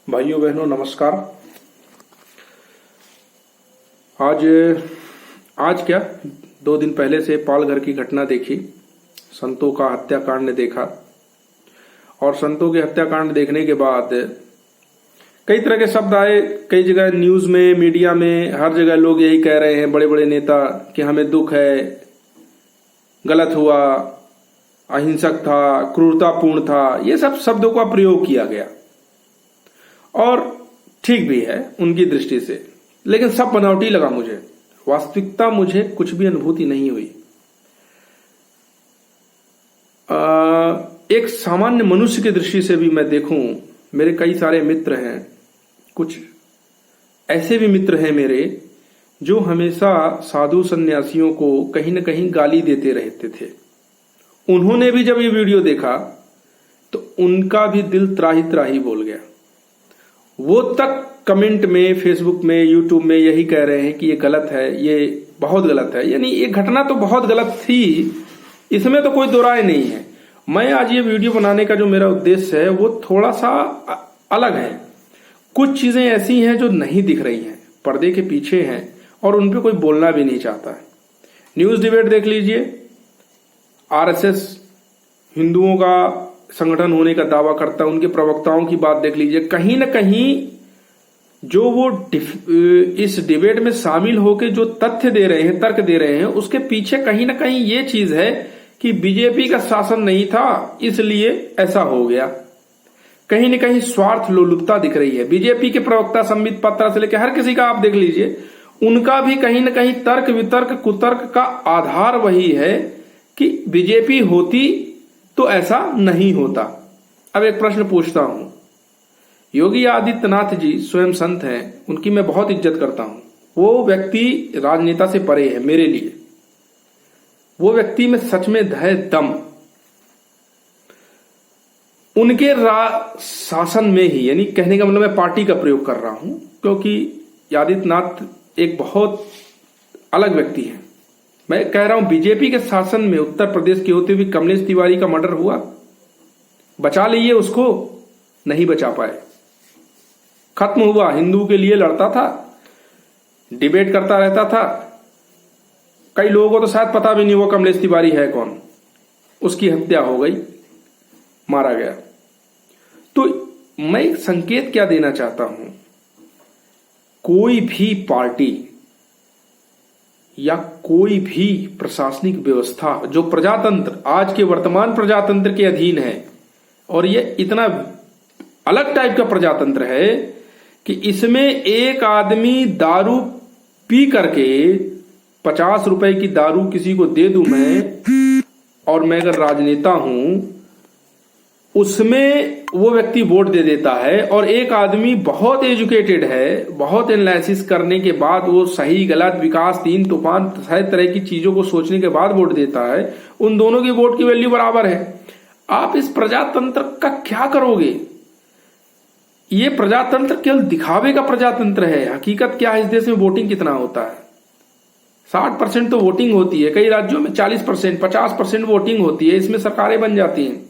भाइयों बहनों नमस्कार। आज क्या 2 दिन पहले से पालघर की घटना देखी, संतों का हत्याकांड देखा। और संतों के हत्याकांड देखने के बाद कई तरह के शब्द आए, कई जगह न्यूज में, मीडिया में, हर जगह लोग यही कह रहे हैं, बड़े बड़े नेता, कि हमें दुख है, गलत हुआ, अहिंसक था, क्रूरतापूर्ण था। ये सब शब्दों का प्रयोग किया गया और ठीक भी है उनकी दृष्टि से, लेकिन सब बनावटी लगा मुझे। वास्तविकता मुझे कुछ भी अनुभूति नहीं हुई। एक सामान्य मनुष्य की दृष्टि से भी मैं देखूं, मेरे कई सारे मित्र हैं, कुछ ऐसे भी मित्र हैं मेरे जो हमेशा साधु सन्यासियों को कहीं न कहीं गाली देते रहते थे। उन्होंने भी जब ये वीडियो देखा तो उनका भी दिल त्राही त्राही बोल गया। वो तक कमेंट में, फेसबुक में, यूट्यूब में यही कह रहे हैं कि ये गलत है, ये बहुत गलत है। यानी ये घटना तो बहुत गलत थी, इसमें तो कोई दो राय नहीं है। मैं आज ये वीडियो बनाने का जो मेरा उद्देश्य है वो थोड़ा सा अलग है। कुछ चीजें ऐसी हैं जो नहीं दिख रही हैं, पर्दे के पीछे हैं और उन पे कोई बोलना भी नहीं चाहता है। न्यूज डिबेट देख लीजिए, आरएसएस हिंदुओं का संगठन होने का दावा करता है, उनके प्रवक्ताओं की बात देख लीजिए। कहीं ना कहीं जो वो इस डिबेट में शामिल होकर जो तथ्य दे रहे हैं, तर्क दे रहे हैं, उसके पीछे कहीं ना कहीं ये चीज है कि बीजेपी का शासन नहीं था इसलिए ऐसा हो गया। कहीं न कहीं स्वार्थ लोलुपता दिख रही है। बीजेपी के प्रवक्ता संबित पात्रा से लेकर हर किसी का आप देख लीजिए, उनका भी कहीं न कहीं तर्क वितर्क कुतर्क का आधार वही है कि बीजेपी होती तो ऐसा नहीं होता। अब एक प्रश्न पूछता हूं, योगी आदित्यनाथ जी स्वयं संत हैं, उनकी मैं बहुत इज्जत करता हूं। वो व्यक्ति राजनेता से परे है मेरे लिए। वो व्यक्ति में सच में है दम। उनके शासन में ही, यानी कहने का मतलब मैं पार्टी का प्रयोग कर रहा हूं, क्योंकि आदित्यनाथ एक बहुत अलग व्यक्ति है। मैं कह रहा हूं बीजेपी के शासन में उत्तर प्रदेश के होते हुए कमलेश तिवारी का मर्डर हुआ, बचा लिए उसको, नहीं बचा पाए। खत्म हुआ, हिंदू के लिए लड़ता था, डिबेट करता रहता था। कई लोगों को तो शायद पता भी नहीं हुआ कमलेश तिवारी है कौन। उसकी हत्या हो गई, मारा गया। तो मैं एक संकेत क्या देना चाहता हूं, कोई भी पार्टी या कोई भी प्रशासनिक व्यवस्था जो प्रजातंत्र, आज के वर्तमान प्रजातंत्र के अधीन है, और ये इतना अलग टाइप का प्रजातंत्र है कि इसमें एक आदमी दारू पी करके 50 रुपए की दारू किसी को दे दूं मैं, और मैं अगर राजनेता हूं, उसमें वो व्यक्ति वोट दे देता है, और एक आदमी बहुत एजुकेटेड है, बहुत एनालिसिस करने के बाद वो सही गलत विकास तीन तूफान हर तरह की चीजों को सोचने के बाद वोट देता है। उन दोनों की वोट की वैल्यू बराबर है। आप इस प्रजातंत्र का क्या करोगे? ये प्रजातंत्र केवल दिखावे का प्रजातंत्र है। हकीकत क्या है, इस देश में वोटिंग कितना होता है? 60% तो वोटिंग होती है, कई राज्यों में 40%, 50% वोटिंग होती है। इसमें सरकारें बन जाती हैं।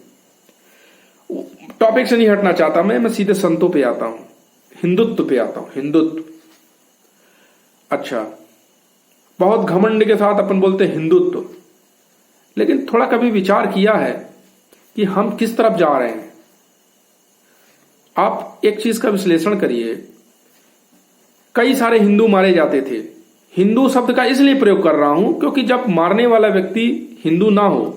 टॉपिक से नहीं हटना चाहता मैं सीधे संतों पे आता हूं, हिंदुत्व पे आता हूं। हिंदुत्व, अच्छा, बहुत घमंड के साथ अपन बोलते हैं हिंदुत्व, लेकिन थोड़ा कभी विचार किया है कि हम किस तरफ जा रहे हैं? आप एक चीज का विश्लेषण करिए। कई सारे हिंदू मारे जाते थे। हिंदू शब्द का इसलिए प्रयोग कर रहा हूं क्योंकि जब मारने वाला व्यक्ति हिंदू ना हो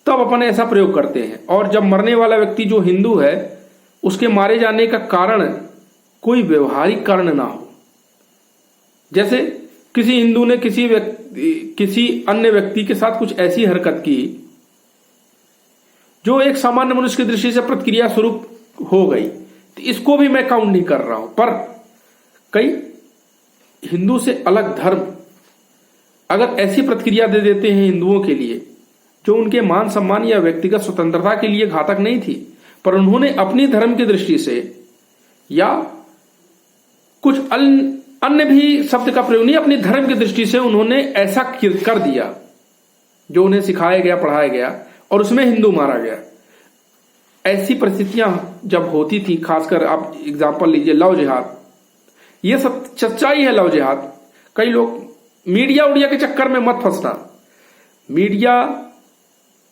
तब अपन ऐसा प्रयोग करते हैं, और जब मरने वाला व्यक्ति जो हिंदू है उसके मारे जाने का कारण कोई व्यवहारिक कारण ना हो। जैसे किसी हिंदू ने किसी अन्य व्यक्ति के साथ कुछ ऐसी हरकत की जो एक सामान्य मनुष्य की दृष्टि से प्रतिक्रिया स्वरूप हो गई, तो इसको भी मैं काउंट नहीं कर रहा हूं। पर कई हिंदू से अलग धर्म अगर ऐसी प्रतिक्रिया दे देते हैं हिंदुओं के लिए जो उनके मान सम्मान या व्यक्तिगत स्वतंत्रता के लिए घातक नहीं थी, पर उन्होंने अपनी धर्म की दृष्टि से या कुछ अन्य भी शब्द का प्रयोग नहीं, अपनी धर्म की दृष्टि से उन्होंने ऐसा कर दिया जो उन्हें सिखाया गया, पढ़ाया गया, और उसमें हिंदू मारा गया। ऐसी परिस्थितियां जब होती थी, खासकर आप एग्जाम्पल लीजिए लव जिहाद, ये सब सच्चाई है। लव जिहाद, कई लोग मीडिया उडिया के चक्कर में मत फंसना, मीडिया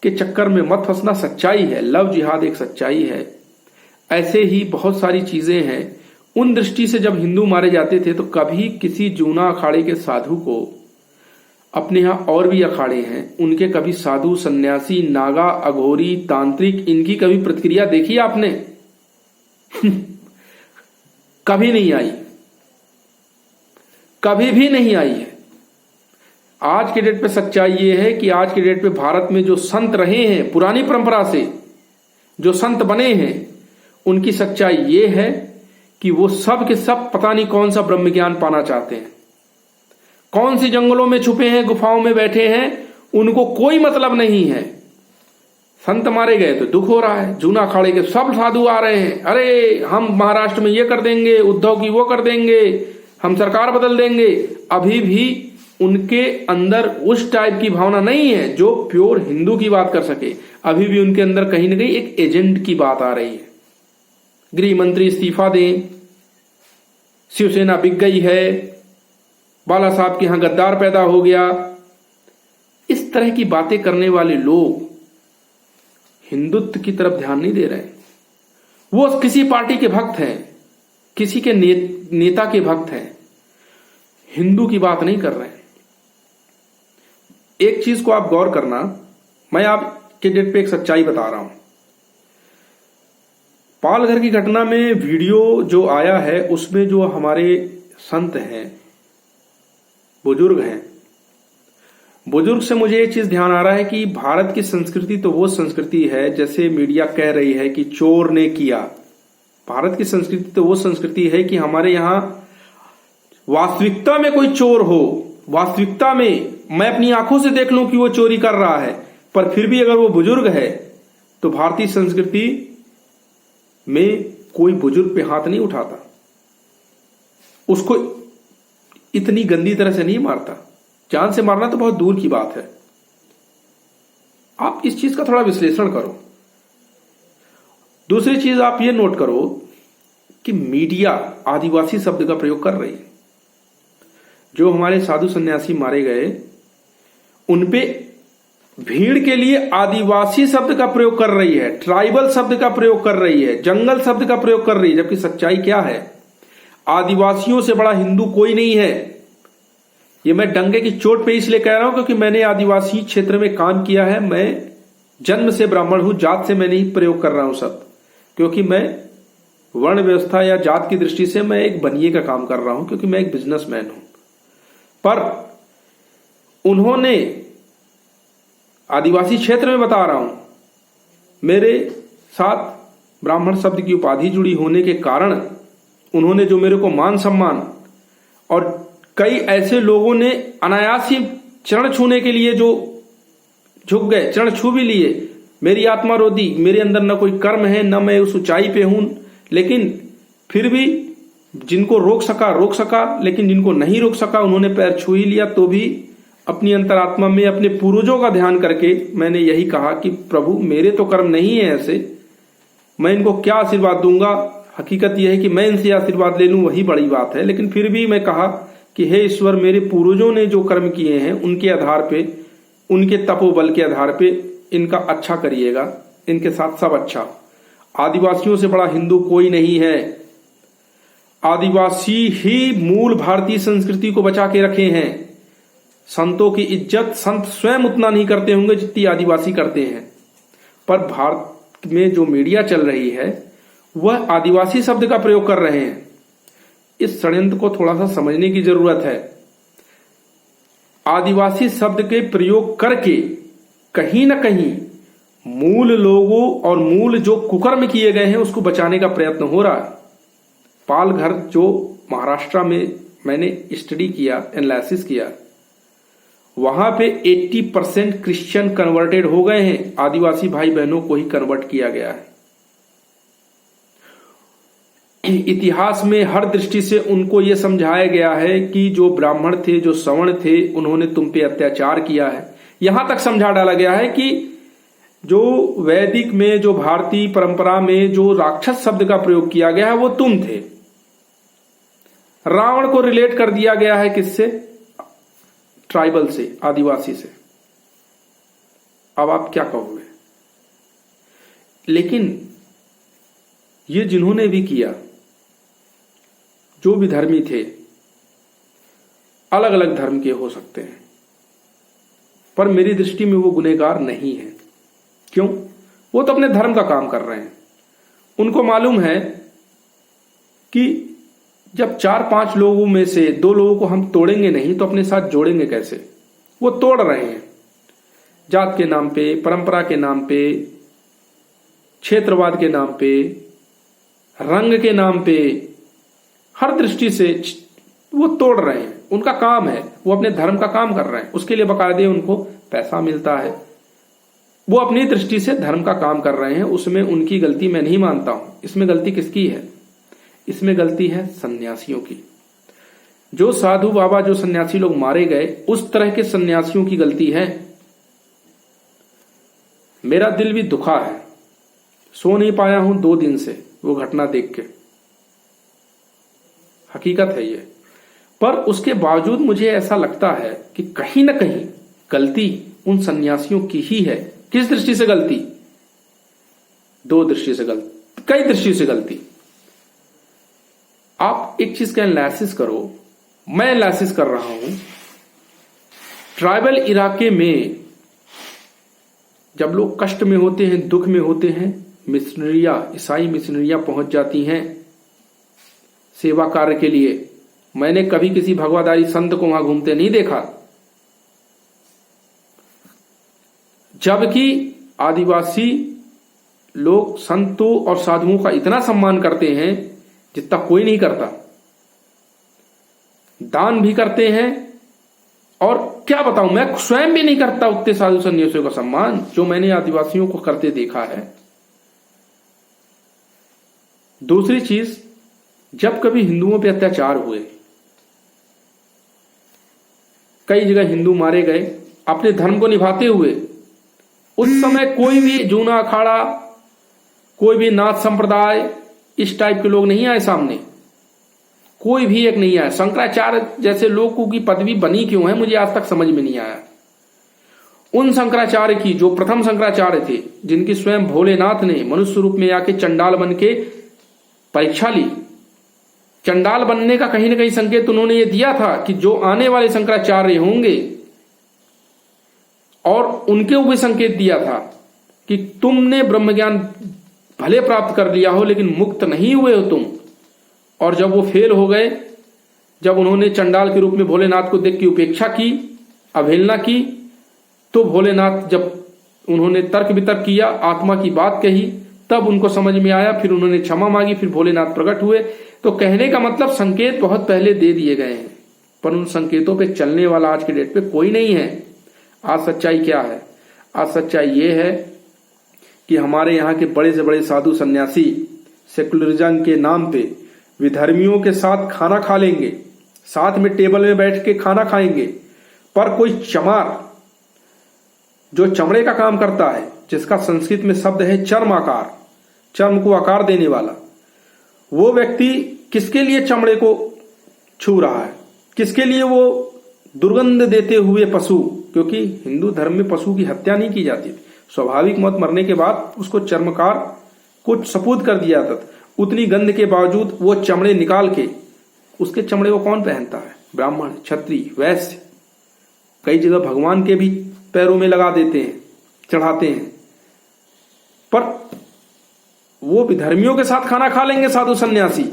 के चक्कर में मत फंसना, सच्चाई है। लव जिहाद एक सच्चाई है। ऐसे ही बहुत सारी चीजें हैं। उन दृष्टि से जब हिंदू मारे जाते थे तो कभी किसी जूना अखाड़े के साधु को, अपने यहां और भी अखाड़े हैं, उनके कभी साधु, सन्यासी, नागा, अघोरी, तांत्रिक, इनकी कभी प्रतिक्रिया देखी आपने? कभी नहीं आई, कभी भी नहीं आई है। आज के डेट पे सच्चाई ये है कि आज के डेट पे भारत में जो संत रहे हैं, पुरानी परंपरा से जो संत बने हैं, उनकी सच्चाई ये है कि वो सब के सब पता नहीं कौन सा ब्रह्म ज्ञान पाना चाहते हैं, कौन सी जंगलों में छुपे हैं, गुफाओं में बैठे हैं, उनको कोई मतलब नहीं है। संत मारे गए तो दुख हो रहा है, जूना अखाड़े के सब साधु आ रहे हैं, अरे हम महाराष्ट्र में ये कर देंगे, उद्धव की वो कर देंगे, हम सरकार बदल देंगे। अभी भी उनके अंदर उस टाइप की भावना नहीं है जो प्योर हिंदू की बात कर सके। अभी भी उनके अंदर कहीं ना कहीं एक एजेंट की बात आ रही है। गृह मंत्री इस्तीफा दें, शिवसेना बिक गई है, बाला साहब के यहां गद्दार पैदा हो गया, इस तरह की बातें करने वाले लोग हिंदुत्व की तरफ ध्यान नहीं दे रहे। वो किसी पार्टी के भक्त हैं, किसी के नेता के भक्त हैं, हिंदू की बात नहीं कर रहे हैं। एक चीज को आप गौर करना, मैं आपके डेट पे एक सच्चाई बता रहा हूं। पालघर की घटना में वीडियो जो आया है, उसमें जो हमारे संत हैं, बुजुर्ग हैं, बुजुर्ग से मुझे ये चीज ध्यान आ रहा है कि भारत की संस्कृति तो वो संस्कृति है, जैसे मीडिया कह रही है कि चोर ने किया। भारत की संस्कृति तो वो संस्कृति है कि हमारे यहां वास्तविकता में कोई चोर हो, वास्तविकता में मैं अपनी आंखों से देख लूं कि वो चोरी कर रहा है, पर फिर भी अगर वो बुजुर्ग है तो भारतीय संस्कृति में कोई बुजुर्ग पे हाथ नहीं उठाता, उसको इतनी गंदी तरह से नहीं मारता। जान से मारना तो बहुत दूर की बात है। आप इस चीज का थोड़ा विश्लेषण करो। दूसरी चीज आप ये नोट करो कि मीडिया आदिवासी शब्द का प्रयोग कर रही है। जो हमारे साधु सन्यासी मारे गए, उनपे भीड़ के लिए आदिवासी शब्द का प्रयोग कर रही है, ट्राइबल शब्द का प्रयोग कर रही है, जंगल शब्द का प्रयोग कर रही है, जबकि सच्चाई क्या है? आदिवासियों से बड़ा हिंदू कोई नहीं है। ये मैं डंगे की चोट पे इसलिए कह रहा हूं क्योंकि मैंने आदिवासी क्षेत्र में काम किया है। मैं जन्म से ब्राह्मण हूं, जात से मैं नहीं प्रयोग कर रहा हूं शब्द, क्योंकि मैं वर्ण व्यवस्था या जात की दृष्टि से मैं एक बनिए का काम कर रहा हूं, क्योंकि मैं एक बिजनेसमैन हूं। पर उन्होंने आदिवासी क्षेत्र में बता रहा हूं, मेरे साथ ब्राह्मण शब्द की उपाधि जुड़ी होने के कारण उन्होंने जो मेरे को मान सम्मान, और कई ऐसे लोगों ने अनायास ही चरण छूने के लिए जो झुक गए, चरण छू भी लिए। मेरी आत्मा रोधी, मेरे अंदर न कोई कर्म है, न मैं उस ऊंचाई पे हूं, लेकिन फिर भी जिनको रोक सका, लेकिन जिनको नहीं रोक सका उन्होंने पैर छू ही लिया। तो भी अपनी अंतरात्मा में अपने पूर्वजों का ध्यान करके मैंने यही कहा कि प्रभु मेरे तो कर्म नहीं है ऐसे, मैं इनको क्या आशीर्वाद दूंगा। हकीकत यह है कि मैं इनसे आशीर्वाद ले लूं, वही बड़ी बात है। लेकिन फिर भी मैं कहा कि हे ईश्वर, मेरे पूर्वजों ने जो कर्म किए हैं उनके आधार पे, उनके तपोबल के आधार पे इनका अच्छा करिएगा, इनके साथ सब अच्छा। आदिवासियों से बड़ा हिंदू कोई नहीं है। आदिवासी ही मूल भारतीय संस्कृति को बचा के रखे हैं। संतों की इज्जत संत स्वयं उतना नहीं करते होंगे जितनी आदिवासी करते हैं। पर भारत में जो मीडिया चल रही है वह आदिवासी शब्द का प्रयोग कर रहे हैं। इस षड्यंत्र को थोड़ा सा समझने की जरूरत है। आदिवासी शब्द के प्रयोग करके कहीं ना कहीं मूल लोगों और मूल जो कुकर्म किए गए हैं उसको बचाने का प्रयत्न हो रहा है। पालघर जो महाराष्ट्र में मैंने स्टडी किया, एनालिसिस किया, वहां पे 80% क्रिश्चियन कन्वर्टेड हो गए हैं। आदिवासी भाई बहनों को ही कन्वर्ट किया गया है। इतिहास में हर दृष्टि से उनको यह समझाया गया है कि जो ब्राह्मण थे, जो सवर्ण थे, उन्होंने तुम पे अत्याचार किया है। यहां तक समझा डाला गया है कि जो वैदिक में, जो भारतीय परंपरा में जो राक्षस शब्द का प्रयोग किया गया है वो तुम थे। रावण को रिलेट कर दिया गया है किससे? ट्राइबल से, आदिवासी से। अब आप क्या कहोगे? लेकिन ये जिन्होंने भी किया, जो भी धर्मी थे, अलग अलग धर्म के हो सकते हैं, पर मेरी दृष्टि में वो गुनहगार नहीं है। क्यों? वो तो अपने धर्म का काम कर रहे हैं। उनको मालूम है कि जब 4-5 लोगों में से 2 लोगों को हम तोड़ेंगे नहीं तो अपने साथ जोड़ेंगे कैसे? वो तोड़ रहे हैं, जात के नाम पे, परंपरा के नाम पे, क्षेत्रवाद के नाम पे, रंग के नाम पे, हर दृष्टि से वो तोड़ रहे हैं। उनका काम है, वो अपने धर्म का काम कर रहे हैं, उसके लिए बकायदे उनको पैसा मिलता है। वो अपनी दृष्टि से धर्म का काम कर रहे हैं, उसमें उनकी गलती मैं नहीं मानता हूं। इसमें गलती किसकी है? इसमें गलती है सन्यासियों की। जो साधु बाबा, जो सन्यासी लोग मारे गए, उस तरह के सन्यासियों की गलती है। मेरा दिल भी दुखा है, सो नहीं पाया हूं 2 दिन से वो घटना देख के, हकीकत है ये। पर उसके बावजूद मुझे ऐसा लगता है कि कहीं ना कहीं गलती उन सन्यासियों की ही है। किस दृष्टि से गलती? 2 दृष्टि से गलती, कई दृष्टि से गलती। आप एक चीज का एनालिसिस करो, मैं एनालिसिस कर रहा हूं। ट्राइबल इलाके में जब लोग कष्ट में होते हैं, दुख में होते हैं, मिशनरियां, ईसाई मिशनरियां पहुंच जाती हैं सेवा कार्य के लिए। मैंने कभी किसी भगवादारी संत को वहां घूमते नहीं देखा, जबकि आदिवासी लोग संतों और साधुओं का इतना सम्मान करते हैं जितना कोई नहीं करता। दान भी करते हैं, और क्या बताऊं, मैं स्वयं भी नहीं करता उतने साधु सन्यासियों का सम्मान जो मैंने आदिवासियों को करते देखा है। दूसरी चीज, जब कभी हिंदुओं पे अत्याचार हुए, कई जगह हिंदू मारे गए अपने धर्म को निभाते हुए, उस समय कोई भी जूना अखाड़ा, कोई भी नाथ संप्रदाय, इस टाइप के लोग नहीं आए सामने, कोई भी एक नहीं आया। शंकराचार्य जैसे लोगों की पदवी बनी क्यों है, मुझे आज तक समझ में नहीं आया। उन शंकराचार्य की, जो प्रथम शंकराचार्य थे, जिनकी स्वयं भोलेनाथ ने मनुष्य रूप में आके चंडाल बन के परीक्षा ली। चंडाल बनने का कहीं ना कहीं संकेत उन्होंने ये दिया था कि जो आने वाले शंकराचार्य होंगे, और उनके ऊपर संकेत दिया था कि तुमने ब्रह्म ज्ञान भले प्राप्त कर लिया हो लेकिन मुक्त नहीं हुए हो तुम। और जब वो फेल हो गए, जब उन्होंने चंडाल के रूप में भोलेनाथ को देख के उपेक्षा की, अवहेलना की, तो भोलेनाथ जब उन्होंने तर्क वितर्क किया, आत्मा की बात कही, तब उनको समझ में आया, फिर उन्होंने क्षमा मांगी, फिर भोलेनाथ प्रकट हुए। तो कहने का मतलब संकेत बहुत पहले दे दिए गए हैं, पर उन संकेतों पे चलने वाला आज के डेट पे कोई नहीं है। आज सच्चाई क्या है? आज सच्चाई ये है कि हमारे यहाँ के बड़े से बड़े साधु सन्यासी सेकुलरिज्म के नाम पे विधर्मियों के साथ खाना खा लेंगे, साथ में टेबल में बैठ के खाना खाएंगे, पर कोई चमार जो चमड़े का काम करता है, जिसका संस्कृत में शब्द है चर्माकार, चर्म को आकार देने वाला, वो व्यक्ति किसके लिए चमड़े को छू रहा है? किसके लिए वो दुर्गंध देते हुए पशु, क्योंकि हिंदू धर्म में पशु की हत्या नहीं की जाती, स्वाभाविक मौत मरने के बाद उसको चर्मकार को सपूत कर दिया जाता। उतनी गंध के बावजूद वो चमड़े निकाल के, उसके चमड़े को कौन पहनता है? ब्राह्मण, क्षत्रिय, वैश्य, कई जगह भगवान के भी पैरों में लगा देते हैं, चढ़ाते हैं। पर वो विधर्मियों के साथ खाना खा लेंगे साधु सन्यासी,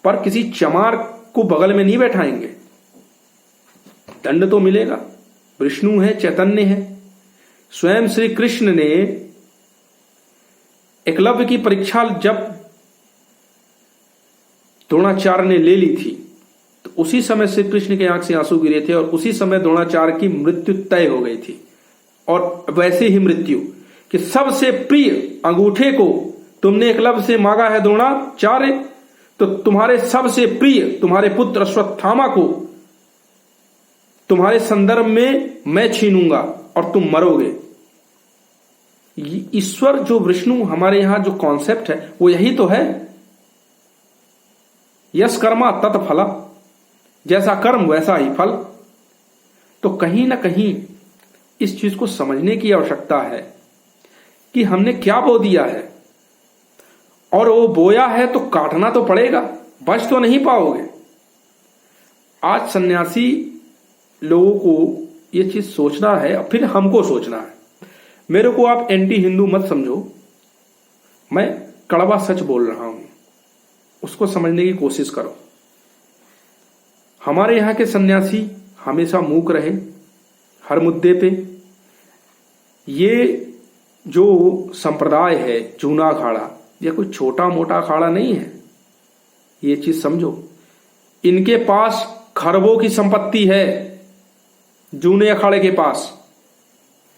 पर किसी चमार को बगल में नहीं बैठाएंगे। दंड तो मिलेगा। विष्णु है, चैतन्य है। स्वयं श्री कृष्ण ने एकलव्य की परीक्षा जब द्रोणाचार्य ने ले ली थी, तो उसी समय श्री कृष्ण के आंख से आंसू गिरे थे, और उसी समय द्रोणाचार्य की मृत्यु तय हो गई थी। और वैसे ही मृत्यु कि सबसे प्रिय अंगूठे को तुमने एकलव्य से मांगा है द्रोणाचार्य, तो तुम्हारे सबसे प्रिय, तुम्हारे पुत्र अश्वत्थामा को तुम्हारे संदर्भ में मैं छीनूंगा और तुम मरोगे। ईश्वर जो विष्णु हमारे यहां जो कॉन्सेप्ट है वो यही तो है। यस कर्मा तत् फला, जैसा कर्म वैसा ही फल। तो कहीं ना कहीं इस चीज को समझने की आवश्यकता है कि हमने क्या बो दिया है, और वो बोया है तो काटना तो पड़ेगा, बच तो नहीं पाओगे। आज सन्यासी लोगों को ये चीज सोचना है, फिर हमको सोचना है। मेरे को आप एंटी हिंदू मत समझो, मैं कड़वा सच बोल रहा हूं, उसको समझने की कोशिश करो। हमारे यहां के सन्यासी हमेशा मूक रहे हर मुद्दे पे। ये जो संप्रदाय है जूना अखाड़ा, ये कोई छोटा मोटा अखाड़ा नहीं है, ये चीज समझो। इनके पास खरबों की संपत्ति है, जूने अखाड़े के पास।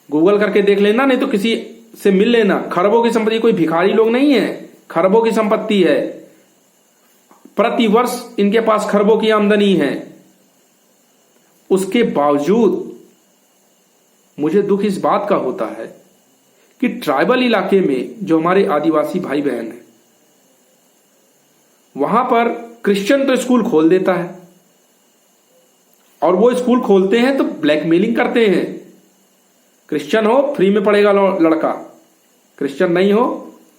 गूगल करके देख लेना, नहीं तो किसी से मिल लेना। खरबों की संपत्ति, कोई भिखारी लोग नहीं है, खरबों की संपत्ति है। प्रति वर्ष इनके पास खरबों की आमदनी है। उसके बावजूद मुझे दुख इस बात का होता है कि ट्राइबल इलाके में जो हमारे आदिवासी भाई बहन हैं, वहां पर क्रिश्चियन तो स्कूल खोल देता है, और वो स्कूल खोलते हैं तो ब्लैकमेलिंग करते हैं। क्रिश्चियन हो फ्री में पढ़ेगा लड़का, क्रिश्चियन नहीं हो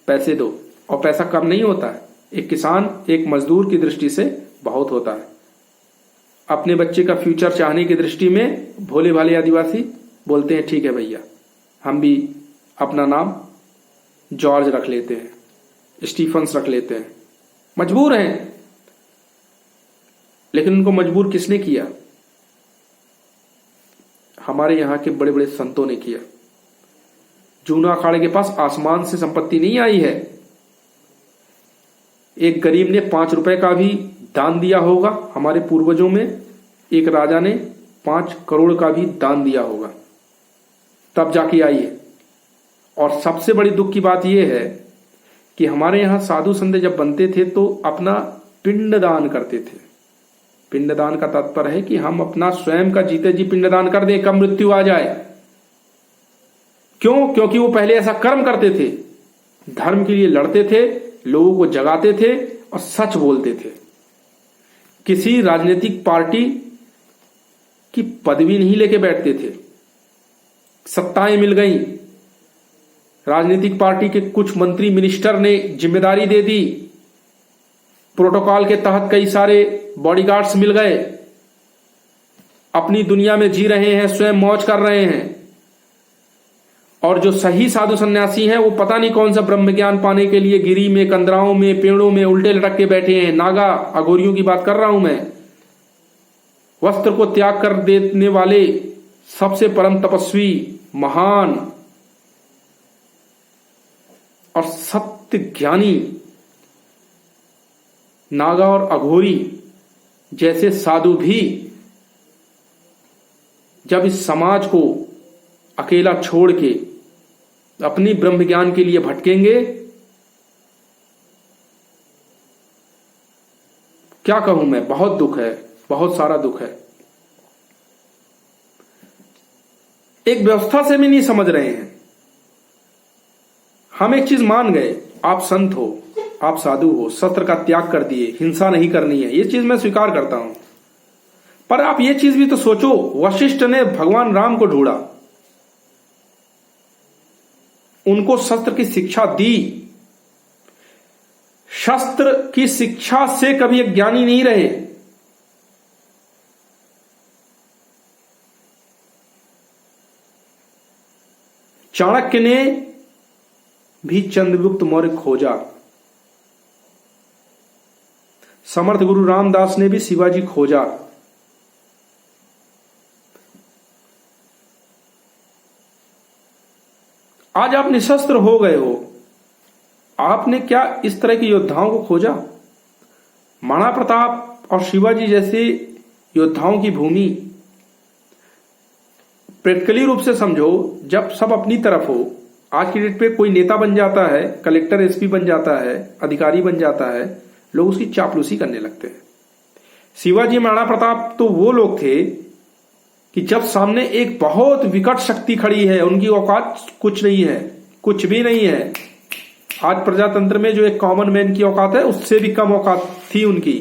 पैसे दो। और पैसा कम नहीं होता है, एक किसान एक मजदूर की दृष्टि से बहुत होता है। अपने बच्चे का फ्यूचर चाहने की दृष्टि में भोले भाले आदिवासी बोलते हैं ठीक है भैया, हम भी अपना नाम जॉर्ज रख लेते हैं, स्टीफन्स रख लेते हैं। मजबूर हैं, लेकिन उनको मजबूर किसने किया? हमारे यहां के बड़े बड़े संतों ने किया। जूना अखाड़े के पास आसमान से संपत्ति नहीं आई है। एक गरीब ने 5 रुपए का भी दान दिया होगा, हमारे पूर्वजों में एक राजा ने 5 करोड़ का भी दान दिया होगा, तब जाके आई है। और सबसे बड़ी दुख की बात यह है कि हमारे यहां साधु संत जब बनते थे तो अपना पिंड दान करते थे। पिंडदान का तात्पर्य है कि हम अपना स्वयं का जीते जी पिंडदान कर दें, कब मृत्यु आ जाए। क्यों? क्योंकि वो पहले ऐसा कर्म करते थे, धर्म के लिए लड़ते थे, लोगों को जगाते थे और सच बोलते थे। किसी राजनीतिक पार्टी की पदवी नहीं लेके बैठते थे। सत्ताएं मिल गई, राजनीतिक पार्टी के कुछ मंत्री मिनिस्टर ने जिम्मेदारी दे दी, प्रोटोकॉल के तहत कई सारे बॉडीगार्ड्स मिल गए, अपनी दुनिया में जी रहे हैं, स्वयं मौज कर रहे हैं। और जो सही साधु सन्यासी हैं वो पता नहीं कौन सा ब्रह्म ज्ञान पाने के लिए गिरी में, कंदराओं में, पेड़ों में उल्टे लटक के बैठे हैं। नागा अघोरियों की बात कर रहा हूं मैं। वस्त्र को त्याग कर देने वाले सबसे परम तपस्वी, महान और सत्य ज्ञानी नागा और अघोरी जैसे साधु भी जब इस समाज को अकेला छोड़ के अपनी ब्रह्म ज्ञान के लिए भटकेंगे, क्या कहूं मैं, बहुत दुख है, बहुत सारा दुख है। एक व्यवस्था से भी नहीं समझ रहे हैं। हम एक चीज मान गए, आप संत हो, आप साधु हो, शस्त्र का त्याग कर दिए, हिंसा नहीं करनी है, ये चीज मैं स्वीकार करता हूं। पर आप ये चीज भी तो सोचो, वशिष्ठ ने भगवान राम को ढूंढा, उनको शस्त्र की शिक्षा दी। शस्त्र की शिक्षा से कभी एक ज्ञानी नहीं रहे। चाणक्य ने भी चंद्रगुप्त मौर्य खोजा, समर्थ गुरु रामदास ने भी शिवाजी खोजा। आज आप निशस्त्र हो गए हो, आपने क्या इस तरह के योद्धाओं को खोजा? महाराणा प्रताप और शिवाजी जैसे योद्धाओं की भूमि, प्रैक्टिकली रूप से समझो, जब सब अपनी तरफ हो, आज की डेट पे कोई नेता बन जाता है, कलेक्टर एसपी बन जाता है, अधिकारी बन जाता है, लोग उसकी चापलूसी करने लगते हैं। शिवाजी महाराणा प्रताप तो वो लोग थे कि जब सामने एक बहुत विकट शक्ति खड़ी है, उनकी औकात कुछ नहीं है, कुछ भी नहीं है। आज प्रजातंत्र में जो एक कॉमन मैन की औकात है उससे भी कम औकात थी उनकी,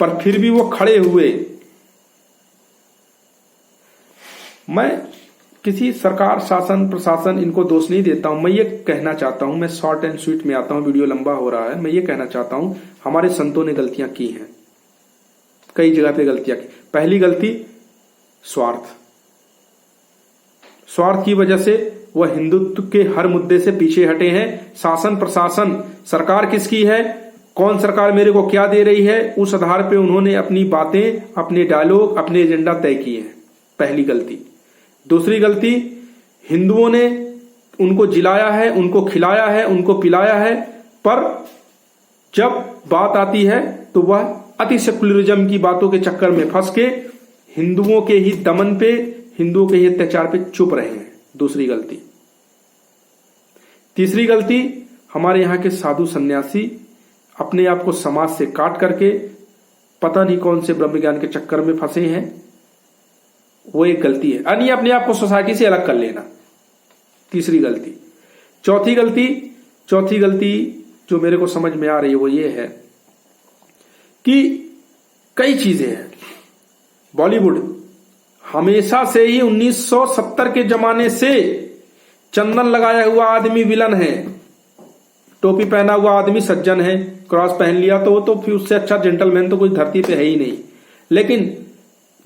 पर फिर भी वो खड़े हुए। मैं किसी सरकार, शासन, प्रशासन इनको दोष नहीं देता हूं। मैं ये कहना चाहता हूं, मैं शॉर्ट एंड स्वीट में आता हूं, वीडियो लंबा हो रहा है। मैं ये कहना चाहता हूं हमारे संतों ने गलतियां की हैं, कई जगह पे गलतियां की। पहली गलती स्वार्थ। स्वार्थ की वजह से वह हिंदुत्व के हर मुद्दे से पीछे हटे हैं। शासन प्रशासन, सरकार किसकी है, कौन सरकार मेरे को क्या दे रही है, उस आधार पे उन्होंने अपनी बातें, अपने डायलॉग, अपने एजेंडा तय किए हैं। पहली गलती। दूसरी गलती, हिंदुओं ने उनको जिलाया है, उनको खिलाया है, उनको पिलाया है, पर जब बात आती है तो वह अति सेकुलरिज्म की बातों के चक्कर में फंस के हिंदुओं के ही दमन पे, हिंदुओं के ही अत्याचार पे चुप रहे हैं। दूसरी गलती। तीसरी गलती, हमारे यहां के साधु सन्यासी अपने आप को समाज से काट करके पता नहीं कौन से ब्रह्म ज्ञान के चक्कर में फंसे हैं, वो एक गलती है। यानी अपने आप को सोसाइटी से अलग कर लेना, तीसरी गलती। चौथी गलती जो मेरे को समझ में आ रही है वो ये है कि कई चीजें हैं। बॉलीवुड हमेशा से ही 1970 के जमाने से चंदन लगाया हुआ आदमी विलन है, टोपी पहना हुआ आदमी सज्जन है, क्रॉस पहन लिया तो फिर उससे अच्छा जेंटलमैन तो कोई धरती पे है ही नहीं। लेकिन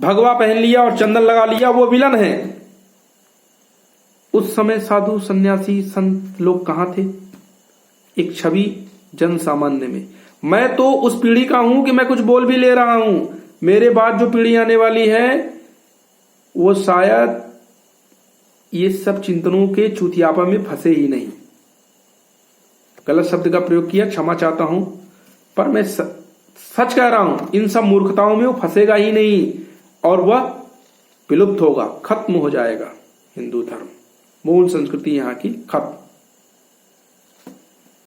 भगवा पहन लिया और चंदन लगा लिया वो विलन है। उस समय साधु सन्यासी संत लोग कहां थे? एक छवि जन सामान्य में। मैं तो उस पीढ़ी का हूं कि मैं कुछ बोल भी ले रहा हूं। मेरे बाद जो पीढ़ी आने वाली है वो शायद ये सब चिंतनों के चूतियापा में फंसे ही नहीं। गलत शब्द का प्रयोग किया, क्षमा चाहता हूं, पर मैं सच कह रहा हूं, इन सब मूर्खताओं में वो फंसेगा ही नहीं और वह विलुप्त होगा, खत्म हो जाएगा। हिंदू धर्म, मूल संस्कृति यहां की खत्म।